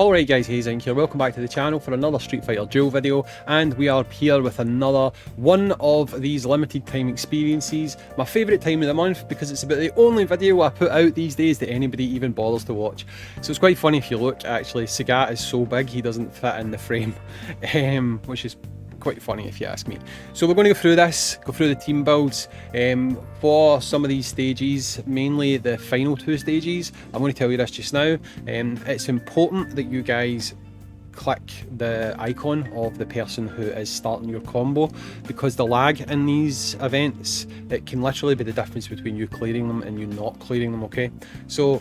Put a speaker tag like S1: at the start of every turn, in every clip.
S1: Alright guys, Hayzink here, welcome back to the channel for another Street Fighter Duel video, and we are here with another one of these limited time experiences. My favourite time of the month because it's about the only video I put out these days that anybody even bothers to watch. So it's quite funny if you look, actually, Sagat is so big he doesn't fit in the frame, which is quite funny if you ask me. So we're going to go through this, go through the team builds for some of these stages, mainly the final two stages. I'm going to tell you this just now. It's important that you guys click the icon of the person who is starting your combo, because the lag in these events, it can literally be the difference between you clearing them and you not clearing them, okay? So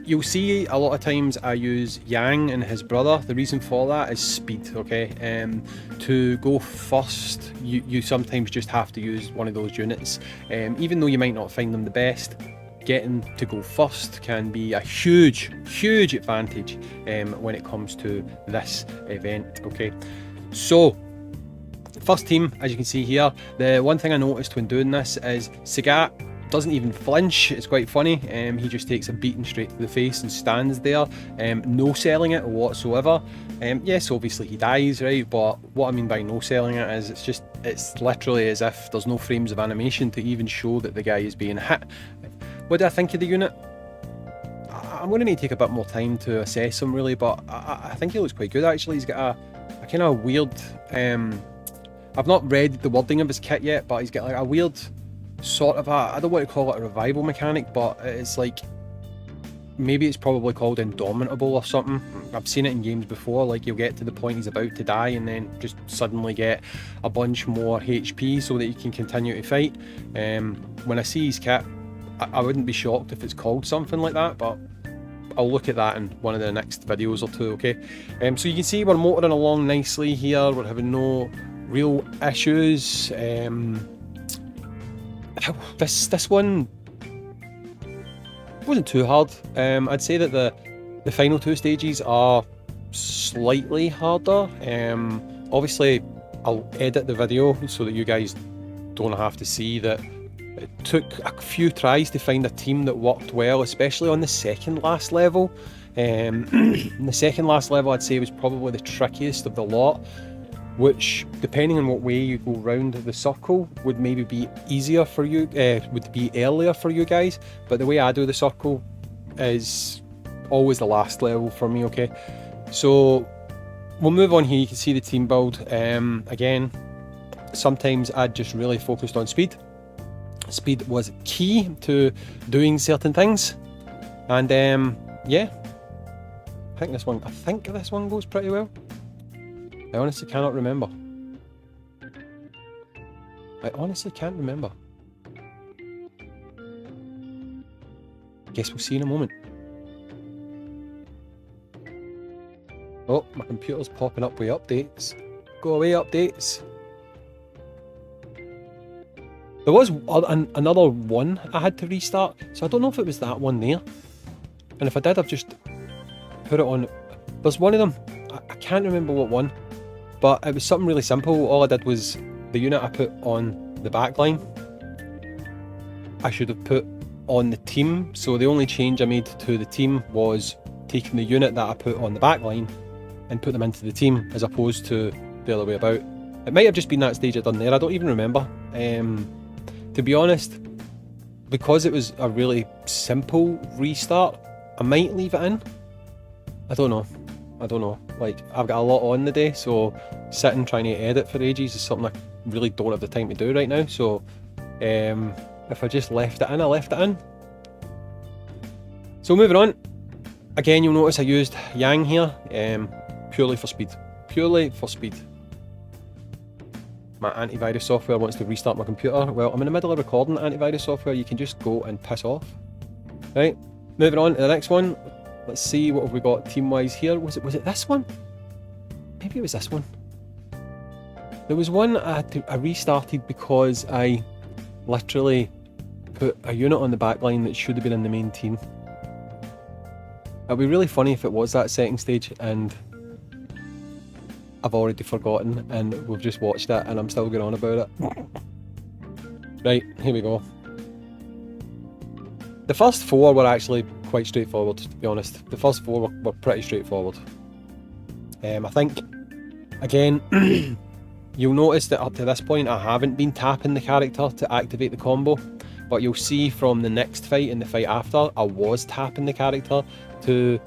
S1: you'll see a lot of times I use Yang and his brother. The reason for that is speed, okay? To go first, you sometimes just have to use one of those units. Even though you might not find them the best, getting to go first can be a huge advantage when it comes to this event, okay? So, first team, as you can see here, the one thing I noticed when doing this is Sagat doesn't even flinch. It's quite funny. He just takes a beating straight to the face and stands there, no selling it whatsoever. Yes, obviously he dies, right? But what I mean by no selling it is it's literally as if there's no frames of animation to even show that the guy is being hit. What do I think of the unit? I'm going to need to take a bit more time to assess him really, but I think he looks quite good actually. He's got a kind of weird, I've not read the wording of his kit yet, but he's got like a weird sort of I don't want to call it a revival mechanic, but it's like, maybe it's probably called Indomitable or something. I've seen it in games before, like you'll get to the point he's about to die and then just suddenly get a bunch more HP so that you can continue to fight. When I see his kit, I wouldn't be shocked if it's called something like that, but I'll look at that in one of the next videos or two, okay? So you can see we're motoring along nicely here, we're having no real issues. This one wasn't too hard. I'd say that the final two stages are slightly harder. Obviously I'll edit the video so that you guys don't have to see that it took a few tries to find a team that worked well, especially on the second last level. The second last level I'd say was probably the trickiest of the lot, which, depending on what way you go round the circle, would maybe be easier for you, would be earlier for you guys, but the way I do the circle is always the last level for me, okay? So we'll move on here. You can see the team build. Again, sometimes I just really focused on speed. Speed was key to doing certain things, and yeah, I think this one goes pretty well. I honestly cannot remember. I honestly can't remember. Guess we'll see in a moment. Oh, my computer's popping up with updates. Go away, updates. There was another one I had to restart, so I don't know if it was that one there. And if I did, I've just put it on. There's one of them. I can't remember what one. But it was something really simple. All I did was the unit I put on the back line, I should have put on the team. So the only change I made to the team was taking the unit that I put on the back line and put them into the team, as opposed to the other way about. It might have just been that stage I done there. I don't even remember. To be honest, because it was a really simple restart, I might leave it in. I don't know. Like, I've got a lot on the day, so sitting trying to edit for ages is something I really don't have the time to do right now. So if I just left it in, I left it in. So moving on, again you'll notice I used Yang here, purely for speed. My antivirus software wants to restart my computer. Well, I'm in the middle of recording antivirus software. You can just go and piss off. Right, moving on to the next one. Let's see, what have we got team-wise here? Was it this one? Maybe it was this one. There was one I restarted because I literally put a unit on the back line that should have been in the main team. It'd be really funny if it was that second stage and I've already forgotten and we've just watched it and I'm still going on about it. Right, here we go. The first four were actually quite straightforward, to be honest. The first four were pretty straightforward. I think, again, you'll notice that up to this point I haven't been tapping the character to activate the combo, but you'll see from the next fight and the fight after, I was tapping the character to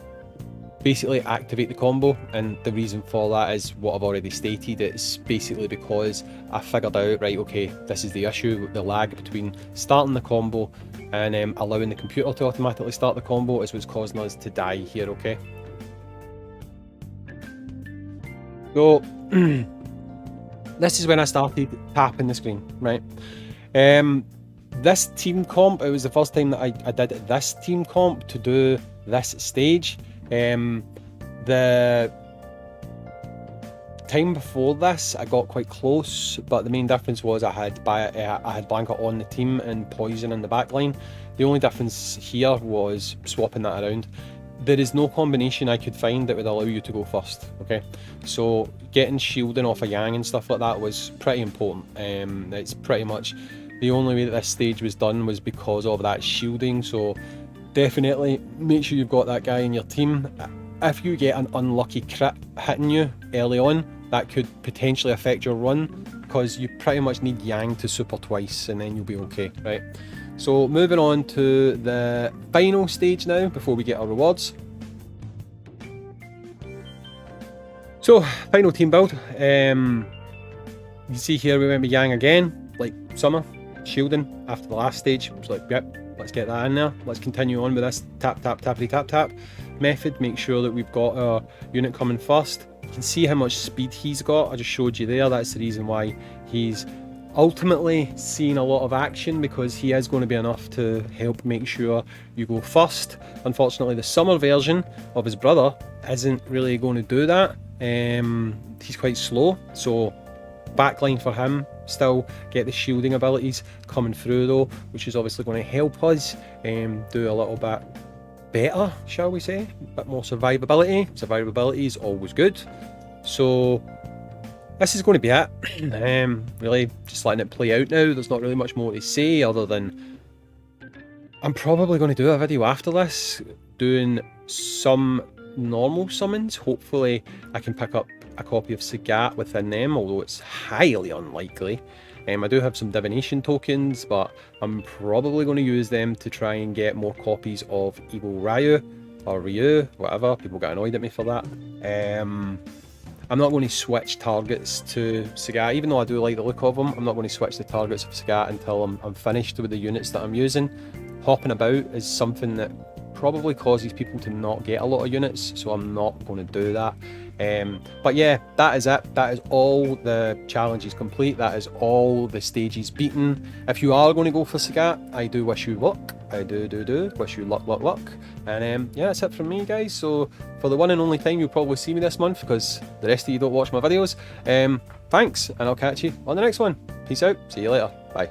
S1: basically activate the combo, and the reason for that is what I've already stated. It's basically because I figured out, right, okay, this is the issue, the lag between starting the combo and allowing the computer to automatically start the combo is what's causing us to die here, okay? So, this is when I started tapping the screen, right? This team comp, it was the first time that I did this team comp to do this stage. The time before this, I got quite close, but the main difference was I had Blanca on the team and Poison in the back line. The only difference here was swapping that around. There is no combination I could find that would allow you to go first, okay? So getting shielding off a Yang and stuff like that was pretty important. It's pretty much the only way that this stage was done was because of that shielding, so definitely make sure you've got that guy in your team. If you get an unlucky crit hitting you early on, that could potentially affect your run, because you pretty much need Yang to super twice and then you'll be okay, right? So moving on to the final stage now before we get our rewards. So final team build. You can see here we went with Yang again, like Summer, shielding after the last stage. It was like, yep, let's get that in there. Let's continue on with this tap, tap, tappity, tap, tap method. Make sure that we've got our unit coming first. You can see how much speed he's got. I just showed you there. That's the reason why he's ultimately seeing a lot of action, because he is going to be enough to help make sure you go first. Unfortunately, the Summer version of his brother isn't really going to do that. He's quite slow, so backline for him, still get the shielding abilities coming through though, which is obviously going to help us do a little bit better, shall we say, a bit more survivability. Survivability is always good. So this is going to be it. Really just letting it play out now. There's not really much more to say other than I'm probably going to do a video after this doing some normal summons. Hopefully I can pick up a copy of Sagat within them, although it's highly unlikely. I do have some divination tokens, but I'm probably going to use them to try and get more copies of Evil Ryu, or Ryu, whatever. People get annoyed at me for that. I'm not going to switch targets to Sagat, even though I do like the look of them. I'm not going to switch the targets of Sagat until I'm finished with the units that I'm using. Hopping about is something that probably causes people to not get a lot of units, so I'm not going to do that. But yeah, that is it. That is all the challenges complete. That is all the stages beaten. If you are going to go for Sagat, I do wish you luck. I do wish you luck. And yeah, that's it from me, guys. So for the one and only time you'll probably see me this month, because the rest of you don't watch my videos, thanks, and I'll catch you on the next one. Peace out. See you later. Bye.